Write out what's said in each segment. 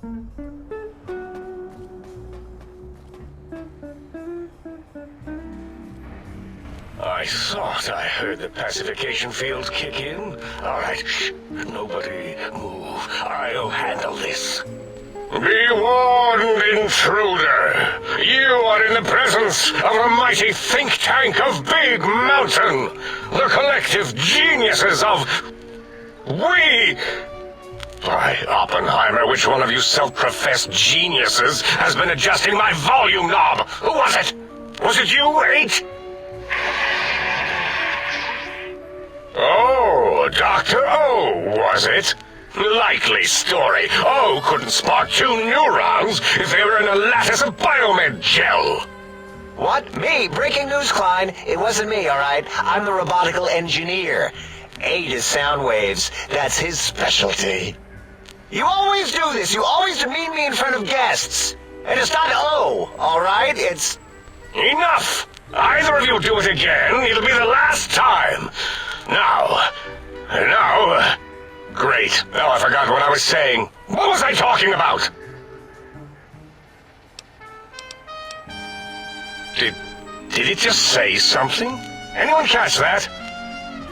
I thought I heard the pacification field kick in. All right, shh. Nobody move. I'll handle this. Be warned, intruder. You are in the presence of a mighty think tank of Big Mountain. The collective geniuses of... We... By Oppenheimer, which one of you self-professed geniuses has been adjusting my volume knob? Who was it? Was it you, 8? Oh, Dr. O, was it? Likely story. O couldn't spark 2 neurons if they were in a lattice of biomed gel. What? Me? Breaking news, Klein. It wasn't me, all right? I'm the robotical engineer. 8 is sound waves. That's his specialty. You always do this. You always demean me in front of guests. And it's not O, all right? It's... Enough! Either of you do it again, it'll be the last time. Now... Great. Now I forgot what I was saying. What was I talking about? Did it just say something? Anyone catch that?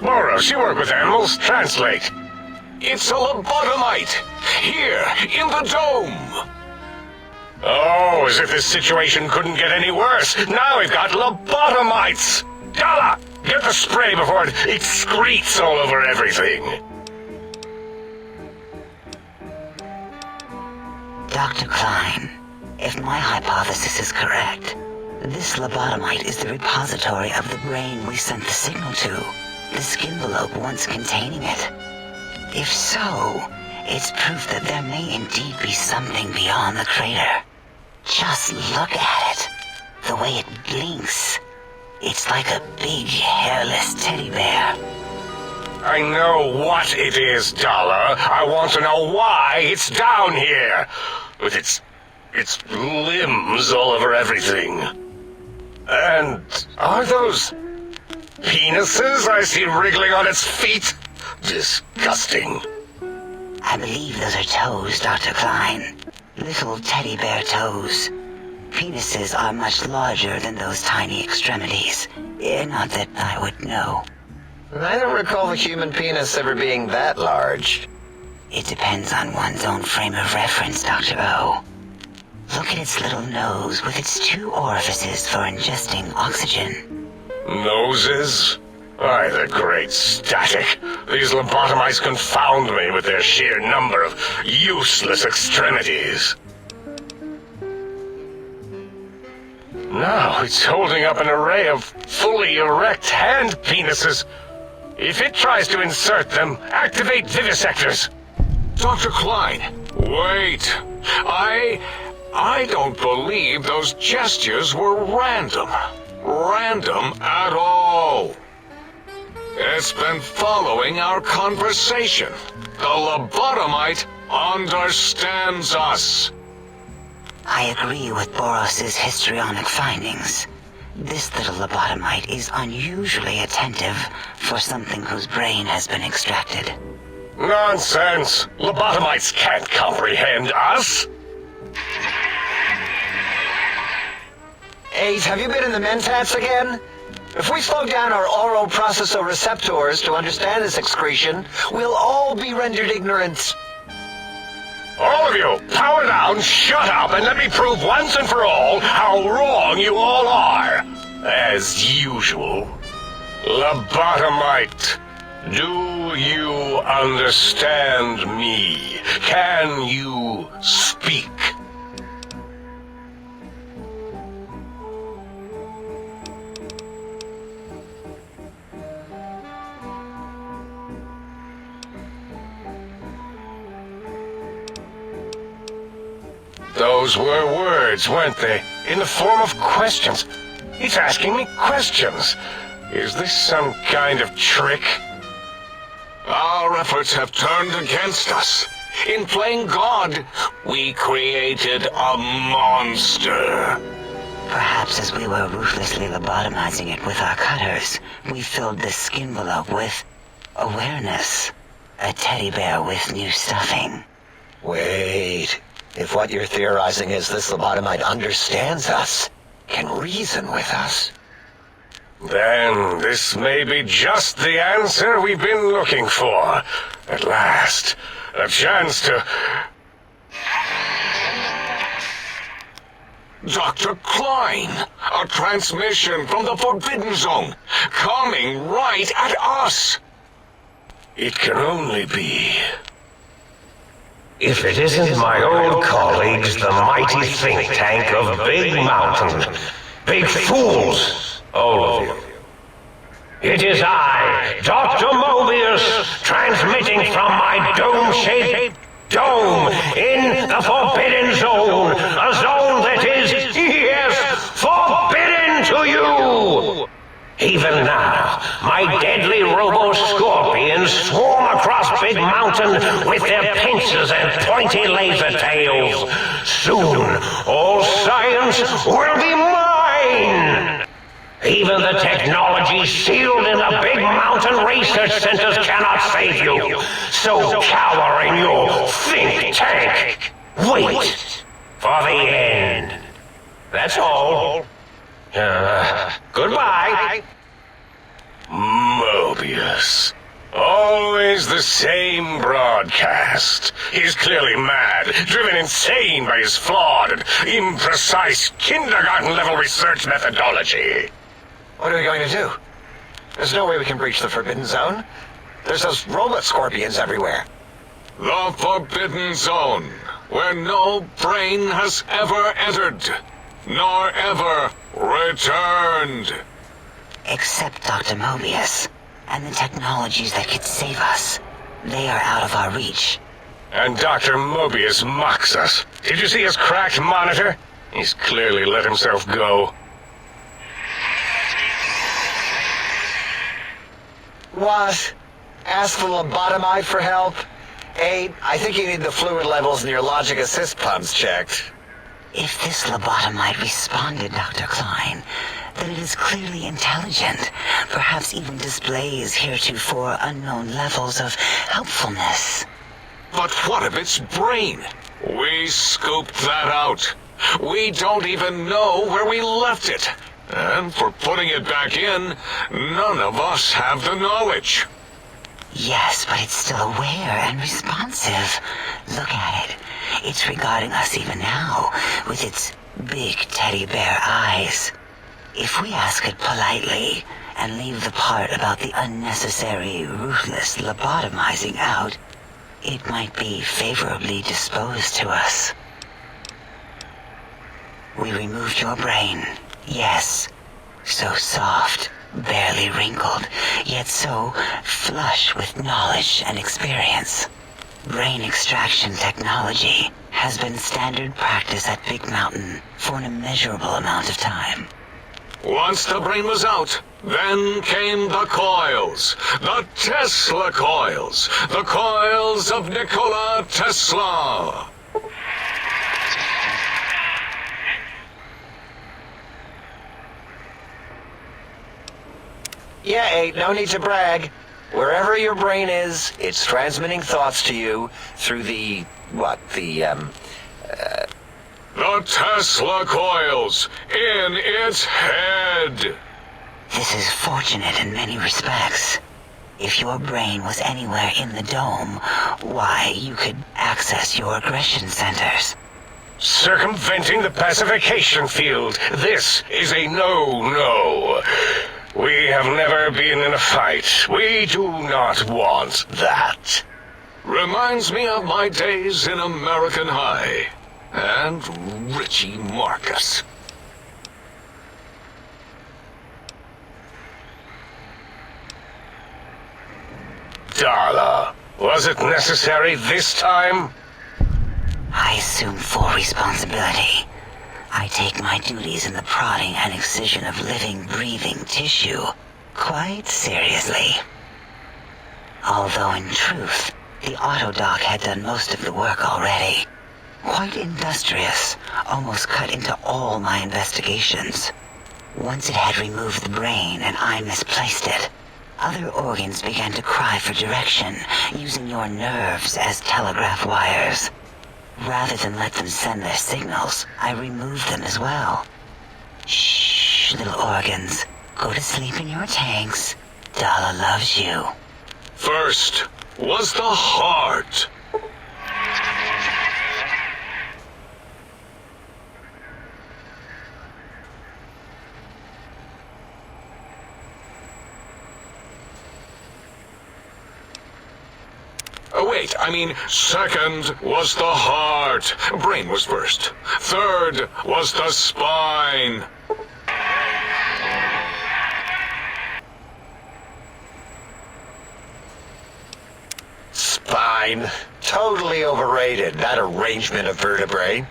Boros, you work with animals. Translate. It's a lobotomite. Here, in the dome. Oh, as if this situation couldn't get any worse. Now we've got lobotomites. Dalla, get the spray before it excretes all over everything. Dr. Klein, if my hypothesis is correct, this lobotomite is the repository of the brain we sent the signal to, the skinvelope once containing it. If so, it's proof that there may indeed be something beyond the crater. Just look at it. The way it blinks. It's like a big, hairless teddy bear. I know what it is, Dollar. I want to know why it's down here. With its limbs all over everything. And are those penises I see wriggling on its feet? Disgusting. I believe those are toes, Dr. Klein. Little teddy bear toes. Penises are much larger than those tiny extremities. Not that I would know. I don't recall the human penis ever being that large. It depends on one's own frame of reference, Dr. O. Look at its little nose with its 2 orifices for ingesting oxygen. Noses? Why, the great static. These lobotomites confound me with their sheer number of useless extremities. Now it's holding up an array of fully erect hand penises. If it tries to insert them, activate vivisectors. Dr. Klein, wait. I don't believe those gestures were random. Random at all. It's been following our conversation. The lobotomite understands us. I agree with Boros's histrionic findings. This little lobotomite is unusually attentive for something whose brain has been extracted. Nonsense! Lobotomites can't comprehend us! 8, have you been in the mentats again? If we slow down our oral processoreceptors to understand this excretion, we'll all be rendered ignorant. All of you, power down, shut up, and let me prove once and for all how wrong you all are. As usual. Lobotomite, do you understand me? Can you speak? Those were words, weren't they? In the form of questions. He's asking me questions. Is this some kind of trick? Our efforts have turned against us. In playing God, we created a monster. Perhaps as we were ruthlessly lobotomizing it with our cutters, we filled the skinvelope with awareness. A teddy bear with new stuffing. Wait. If what you're theorizing is this lobotomite understands us, can reason with us, then this may be just the answer we've been looking for. At last, a chance to... Dr. Klein, a transmission from the Forbidden Zone, coming right at us. It can only be... If it isn't my old colleagues, the mighty think tank of Big Mountain. Big fools, all of you. It is I, Dr. Mobius, transmitting from my dome-shaped dome in the Forbidden Zone. A zone that is, yes, forbidden to you. Even now, my deadly robo-scorpions swarm across Big Mountain with their pincers and pointy laser tails. Soon, all science will be mine! Even the technology sealed in the Big Mountain research centers cannot save you. So cower in your think tank. Wait for the end. That's all. Goodbye. Mobius. Always the same broadcast. He's clearly mad, driven insane by his flawed and imprecise kindergarten-level research methodology. what are we going to do? There's no way we can breach the Forbidden Zone. There's those robot scorpions everywhere. The Forbidden Zone, where no brain has ever entered, nor ever returned. Except Dr. Mobius and the technologies that could save us. They are out of our reach. And Dr. Mobius mocks us. Did you see his cracked monitor? He's clearly let himself go. What? Ask the lobotomite for help? Hey, I think you need the fluid levels in your logic assist pumps checked. If this lobotomite responded, Dr. Klein, then it is clearly intelligent, perhaps even displays heretofore unknown levels of helpfulness. But what of its brain? We scooped that out. We don't even know where we left it. And for putting it back in, none of us have the knowledge. Yes, but it's still aware and responsive. Look at it. It's regarding us even now, with its big teddy bear eyes. If we ask it politely, and leave the part about the unnecessary, ruthless lobotomizing out, it might be favorably disposed to us. We removed your brain, yes. So soft, barely wrinkled, yet so flush with knowledge and experience. Brain extraction technology has been standard practice at Big Mountain for an immeasurable amount of time. Once the brain was out, then came the coils. The Tesla coils. The coils of Nikola Tesla. Yeah, ain't no need to brag. Wherever your brain is, it's transmitting thoughts to you through the The Tesla coils in its head. This is fortunate in many respects. If your brain was anywhere in the dome, why, you could access your aggression centers. Circumventing the pacification field. This is a no-no. We have never been in a fight. We do not want that. Reminds me of my days in American High. And Richie Marcus. Darla, was it necessary this time? I assume full responsibility. I take my duties in the prodding and excision of living, breathing tissue quite seriously. Although in truth, the autodoc had done most of the work already. Quite industrious, almost cut into all my investigations. Once it had removed the brain and I misplaced it, other organs began to cry for direction, using your nerves as telegraph wires. Rather than let them send their signals, I removed them as well. Shh, little organs. Go to sleep in your tanks. Dala loves you. First was the heart. Wait, I mean, second was the heart. Brain was first. Third was the spine. Spine. Totally overrated, that arrangement of vertebrae.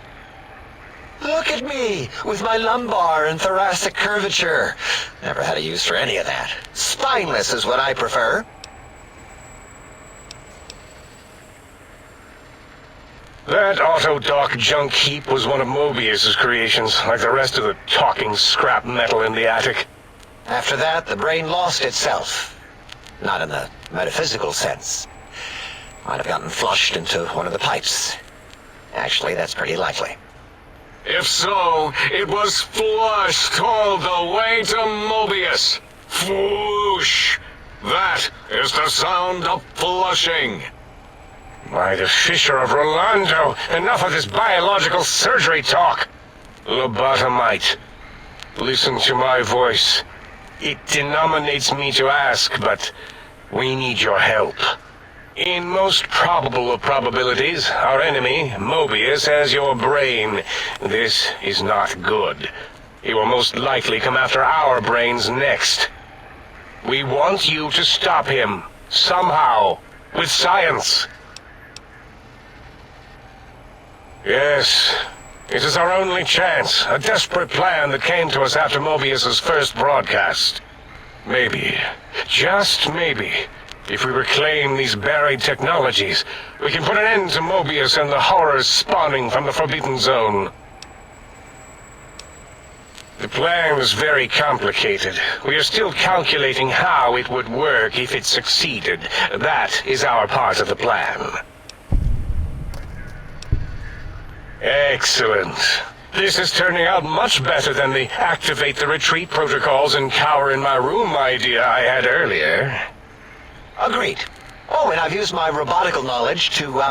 Look at me, with my lumbar and thoracic curvature. Never had a use for any of that. Spineless is what I prefer. That auto-dock junk heap was one of Mobius's creations, like the rest of the talking scrap metal in the attic. After that, the brain lost itself. Not in the metaphysical sense. Might have gotten flushed into one of the pipes. Actually, that's pretty likely. If so, it was flushed all the way to Mobius. Flush! That is the sound of flushing. By the Fisher of Rolando, enough of this biological surgery talk. Lobotomite, listen to my voice. It denominates me to ask, but we need your help. In most probable of probabilities, our enemy, Mobius, has your brain. This is not good. He will most likely come after our brains next. We want you to stop him, somehow, with science. Yes, it is our only chance, a desperate plan that came to us after Mobius's first broadcast. Maybe, just maybe, if we reclaim these buried technologies, we can put an end to Mobius and the horrors spawning from the Forbidden Zone. The plan is very complicated. We are still calculating how it would work if it succeeded. That is our part of the plan. Excellent. This is turning out much better than the activate the retreat protocols and cower in my room idea I had earlier. Agreed. Oh, and I've used my robotical knowledge to,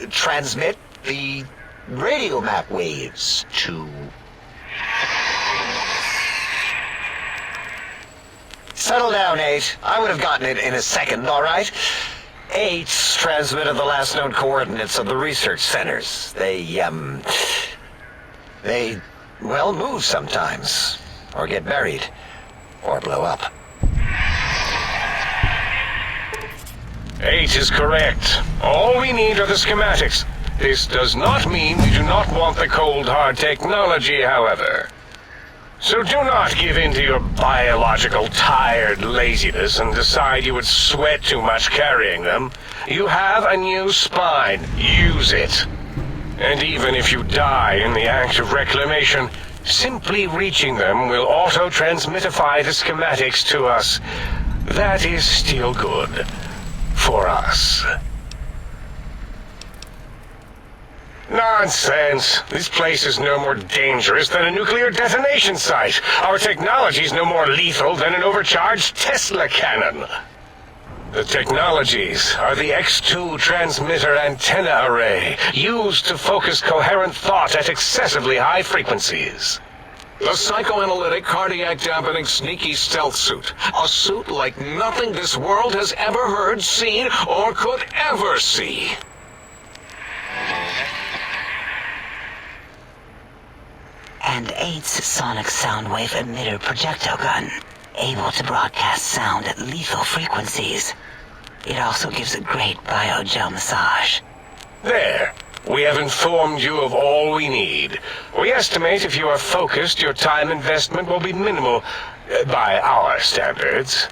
transmit the radio map waves to... Settle down, 8. I would have gotten it in a second, all right? 8's transmitted the last known coordinates of the research centers. They, well, move sometimes. Or get buried. Or blow up. 8 is correct. All we need are the schematics. This does not mean we do not want the cold hard technology, however. So do not give in to your biological tired laziness and decide you would sweat too much carrying them. You have a new spine. Use it. And even if you die in the act of reclamation, simply reaching them will auto-transmitify the schematics to us. That is still good. For us. Nonsense. This place is no more dangerous than a nuclear detonation site. Our technology is no more lethal than an overcharged Tesla cannon. The technologies are the X2 transmitter antenna array, used to focus coherent thought at excessively high frequencies. The psychoanalytic, cardiac dampening, sneaky stealth suit. A suit like nothing this world has ever heard, seen, or could ever see. And 8's sonic sound wave emitter projectile gun, able to broadcast sound at lethal frequencies. It also gives a great biogel massage. There. We have informed you of all we need. We estimate if you are focused, your time investment will be minimal, by our standards.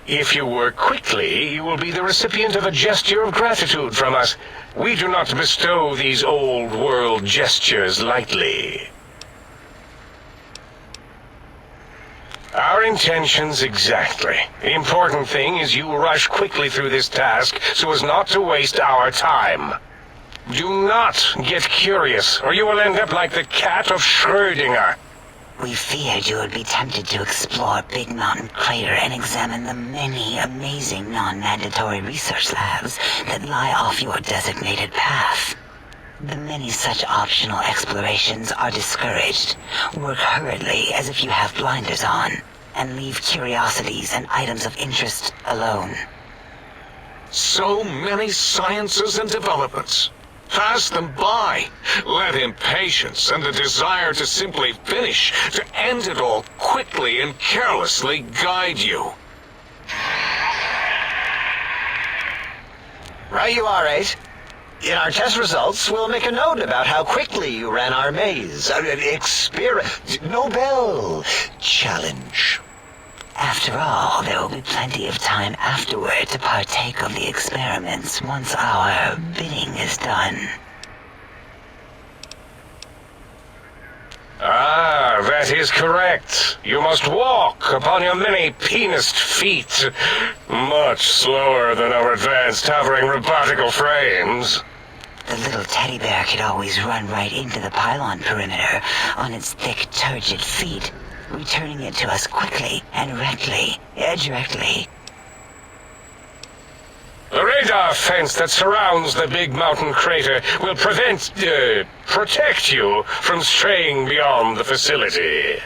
If you work quickly, you will be the recipient of a gesture of gratitude from us. We do not bestow these old-world gestures lightly. Our intentions exactly. The important thing is you rush quickly through this task so as not to waste our time. Do not get curious, or you will end up like the cat of Schrödinger. We feared you would be tempted to explore Big Mountain Crater and examine the many amazing non-mandatory research labs that lie off your designated path. The many such optional explorations are discouraged. Work hurriedly as if you have blinders on, and leave curiosities and items of interest alone. So many sciences and developments. Pass them by. Let impatience and the desire to simply finish, to end it all quickly and carelessly guide you. Right you are, 8. In our test results, we'll make a note about how quickly you ran our maze. Nobel challenge. After all, there will be plenty of time afterward to partake of the experiments once our bidding is done. Ah, that is correct. You must walk upon your many penised feet, much slower than our advanced hovering robotical frames. The little teddy bear could always run right into the pylon perimeter on its thick, turgid feet, returning it to us quickly and directly. The radar fence that surrounds the Big Mountain Crater will protect you from straying beyond the facility.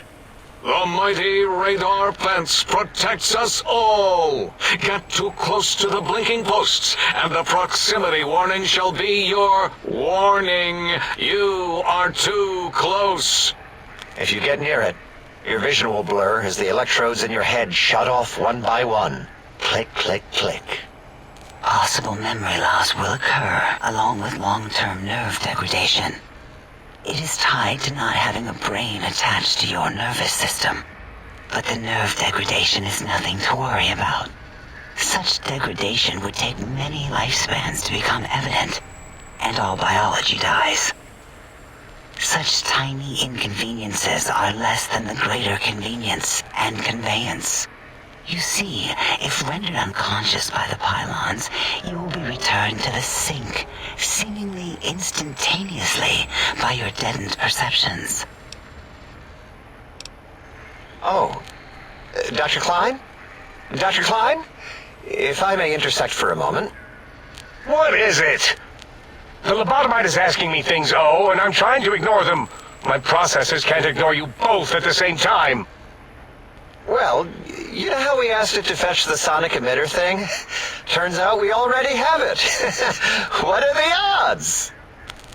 The mighty radar fence protects us all. Get too close to the blinking posts, and the proximity warning shall be your warning. You are too close. If you get near it, your vision will blur as the electrodes in your head shut off one by one. Click, click, click. Possible memory loss will occur, along with long-term nerve degradation. It is tied to not having a brain attached to your nervous system. But the nerve degradation is nothing to worry about. Such degradation would take many lifespans to become evident, and all biology dies. Such tiny inconveniences are less than the greater convenience and conveyance. You see, if rendered unconscious by the pylons, you will be returned to the sink, seemingly instantaneously by your deadened perceptions. Oh, Dr. Klein? Dr. Klein? If I may intersect for a moment. What is it? The lobotomite is asking me things, and I'm trying to ignore them. My processors can't ignore you both at the same time. Well, you know how we asked it to fetch the sonic emitter thing? Turns out we already have it. What are the odds?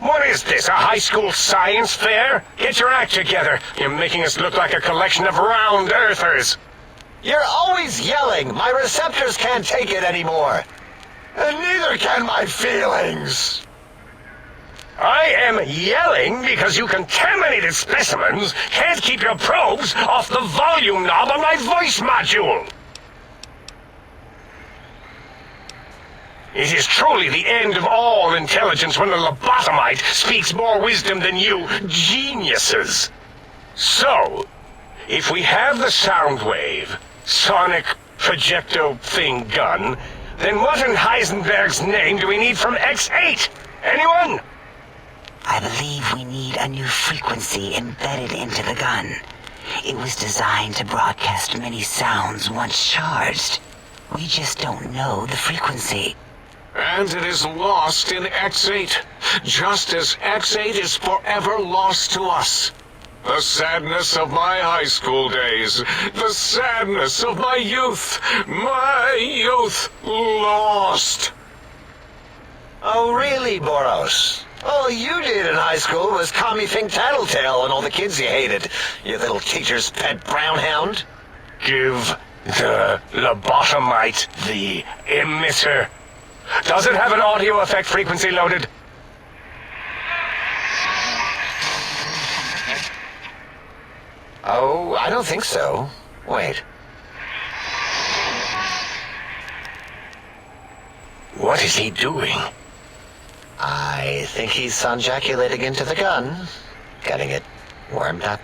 What is this, a high school science fair? Get your act together. You're making us look like a collection of round earthers. You're always yelling. My receptors can't take it anymore. And neither can my feelings. I am yelling because you contaminated specimens can't keep your probes off the volume knob on my voice module. It is truly the end of all intelligence when the lobotomite speaks more wisdom than you geniuses. So, if we have the sound wave, sonic projecto thing gun, then what in Heisenberg's name do we need from X8? Anyone? I believe we need a new frequency embedded into the gun. It was designed to broadcast many sounds once charged. We just don't know the frequency. And it is lost in X8, just as X8 is forever lost to us. The sadness of my high school days, the sadness of my youth lost. Oh, really, Boros? All you did in high school was call me Fink Tattletale and all the kids you hated, you little teacher's pet brown hound. Give the lobotomite the emitter. Does it have an audio effect frequency loaded? Oh, I don't think so. Wait. What is he doing? I think he's sonjaculating into the gun, getting it warmed up.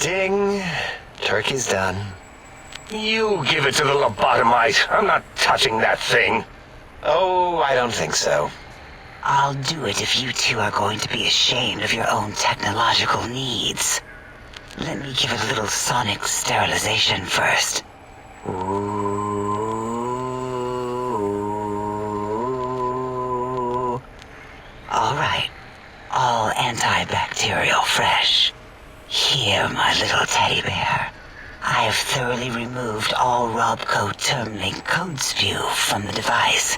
Ding! Turkey's done. You give it to the lobotomite. I'm not touching that thing. Oh, I don't think so. I'll do it if you two are going to be ashamed of your own technological needs. Let me give it a little sonic sterilization first. Ooh. All right. All antibacterial fresh. Here, my little teddy bear. I have thoroughly removed all Robco Termlink code spew from the device.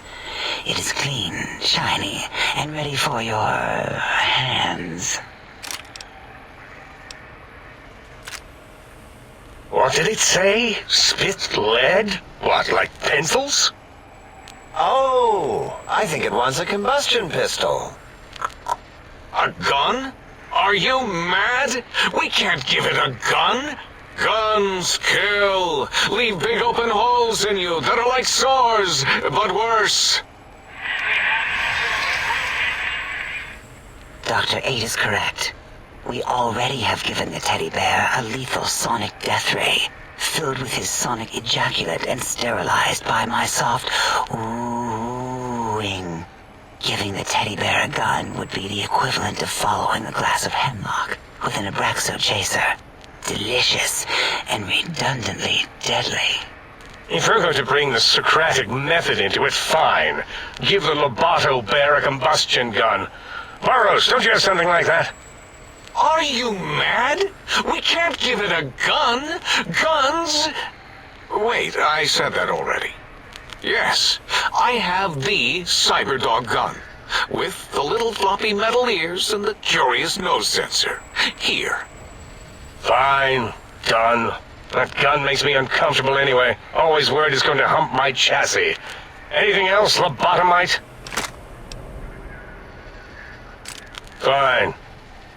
It is clean, shiny, and ready for your hands. What did it say? Spit lead? What, like pencils? Oh, I think it wants a combustion pistol. A gun? Are you mad? We can't give it a gun. Guns kill. Leave big open holes in you that are like sores, but worse. Dr. 8 is correct. We already have given the teddy bear a lethal sonic death ray, filled with his sonic ejaculate and sterilized by my soft oohing. Giving the teddy bear a gun would be the equivalent of following a glass of hemlock with an Abraxo chaser. Delicious and redundantly deadly. If you're going to bring the Socratic method into it, fine. Give the Loboto bear a combustion gun. Burroughs, don't you have something like that? Are you mad? We can't give it a gun. Guns... Wait, I said that already. Yes, I have the Cyberdog gun, with the little floppy metal ears and the curious nose sensor. Here. Fine. Done. That gun makes me uncomfortable anyway. Always worried it's going to hump my chassis. Anything else, lobotomite? Fine.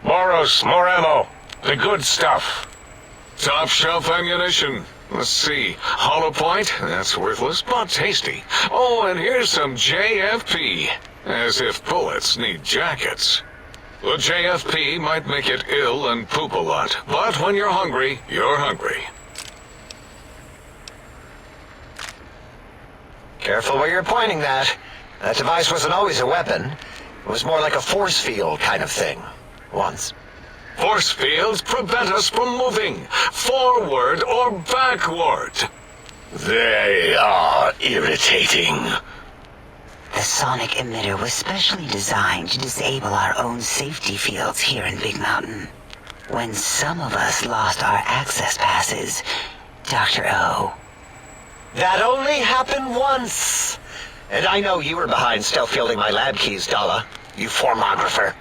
Boros, more ammo. The good stuff. Top shelf ammunition. Let's see. Hollow point? That's worthless, but tasty. Oh, and here's some JFP. As if bullets need jackets. The JFP might make it ill and poop a lot, but when you're hungry, you're hungry. Careful where you're pointing that. That device wasn't always a weapon. It was more like a force field kind of thing. Once. Force fields prevent us from moving, forward or backward. They are irritating. The sonic emitter was specially designed to disable our own safety fields here in Big Mountain. When some of us lost our access passes, Dr. O. That only happened once. And I know you were behind stealth fielding my lab keys, Dalla. You formographer.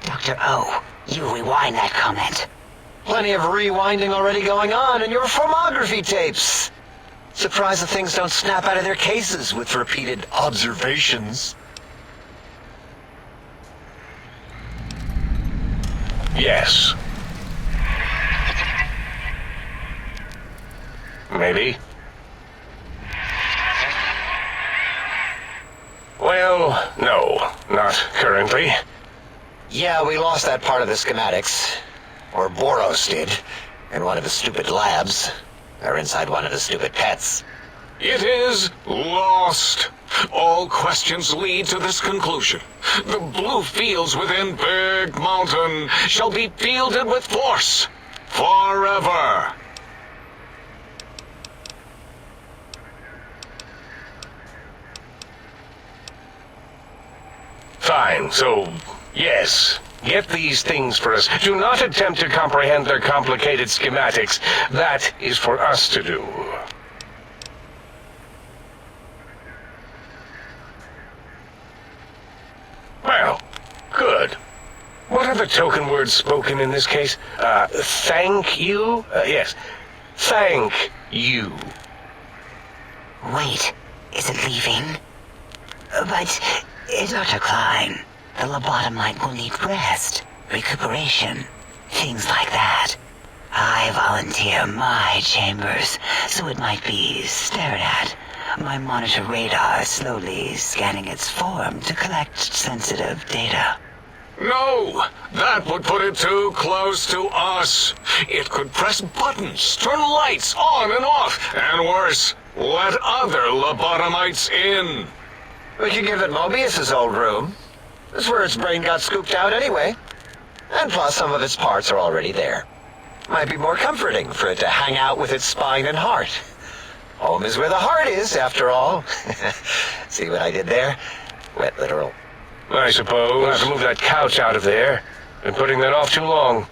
Dr. O, you rewind that comment. Plenty of rewinding already going on in your formography tapes. Surprised the things don't snap out of their cases with repeated observations. Yes. Maybe. Well, no, not currently. Yeah, we lost that part of the schematics. Or Boros did. In one of his stupid labs. Or inside one of his stupid pets. It is lost. All questions lead to this conclusion. The blue fields within Big Mountain shall be fielded with force. Forever. Fine, so, yes. Get these things for us. Do not attempt to comprehend their complicated schematics. That is for us to do. Well, good. What are the token words spoken in this case? Thank you? Yes. Thank you. Wait, is it leaving? But, Dr. Klein, the lobotomite will need rest, recuperation, things like that. I volunteer my chambers, so it might be stared at. My monitor radar slowly scanning its form to collect sensitive data. No, that would put it too close to us. It could press buttons, turn lights on and off, and worse, let other lobotomites in. We could give it Mobius's old room. That's where its brain got scooped out anyway. And plus, some of its parts are already there. Might be more comforting for it to hang out with its spine and heart. Home is where the heart is, after all. See what I did there? Wet literal. I suppose we'll have to move that couch out of there. Been putting that off too long.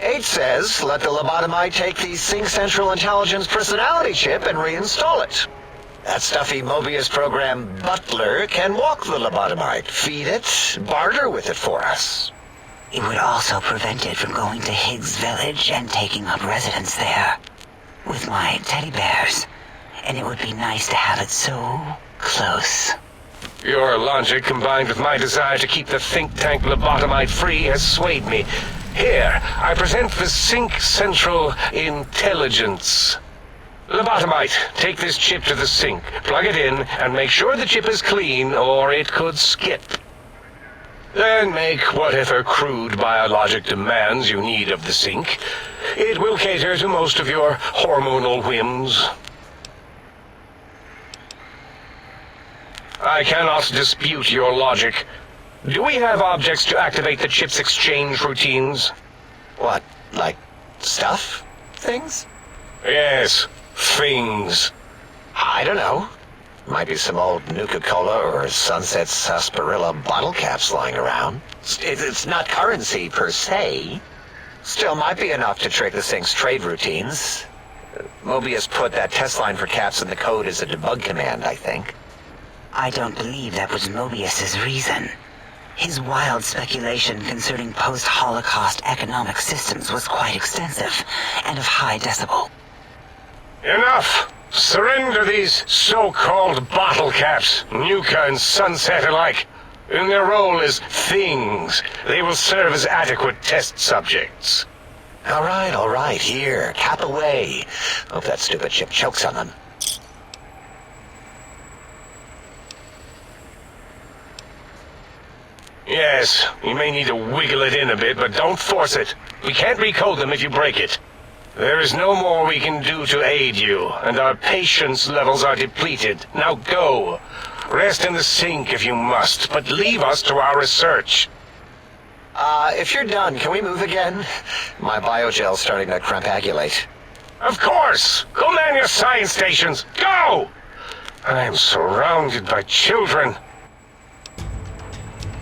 H says, let the lobotomite take the Sync Central Intelligence personality chip and reinstall it. That stuffy Mobius program butler can walk the lobotomite, feed it, barter with it for us. It would also prevent it from going to Higgs Village and taking up residence there with my teddy bears. And it would be nice to have it so close. Your logic, combined with my desire to keep the think tank lobotomite free, has swayed me. Here, I present the Sync Central Intelligence. Lobotomite, take this chip to the sink, plug it in, and make sure the chip is clean, or it could skip. Then make whatever crude biologic demands you need of the sink. It will cater to most of your hormonal whims. I cannot dispute your logic. Do we have objects to activate the chip's exchange routines? What, like stuff? Things? Yes, things. I don't know. Might be some old Nuka-Cola or Sunset Sarsaparilla bottle caps lying around. It's not currency per se. Still might be enough to trick the Sync's trade routines. Mobius put that test line for caps in the code as a debug command, I think. I don't believe that was Mobius's reason. His wild speculation concerning post-Holocaust economic systems was quite extensive and of high decibel. Enough! Surrender these so-called bottle caps, Nuka and Sunset alike. In their role as things, they will serve as adequate test subjects. All right, here, cap away. Hope that stupid chip chokes on them. Yes, you may need to wiggle it in a bit, but don't force it. We can't recode them if you break it. There is no more we can do to aid you, and our patience levels are depleted. Now go. Rest in the sink if you must, but leave us to our research. If you're done, can we move again? My biogel's starting to crampagulate. Of course! Go man your science stations! Go! I am surrounded by children.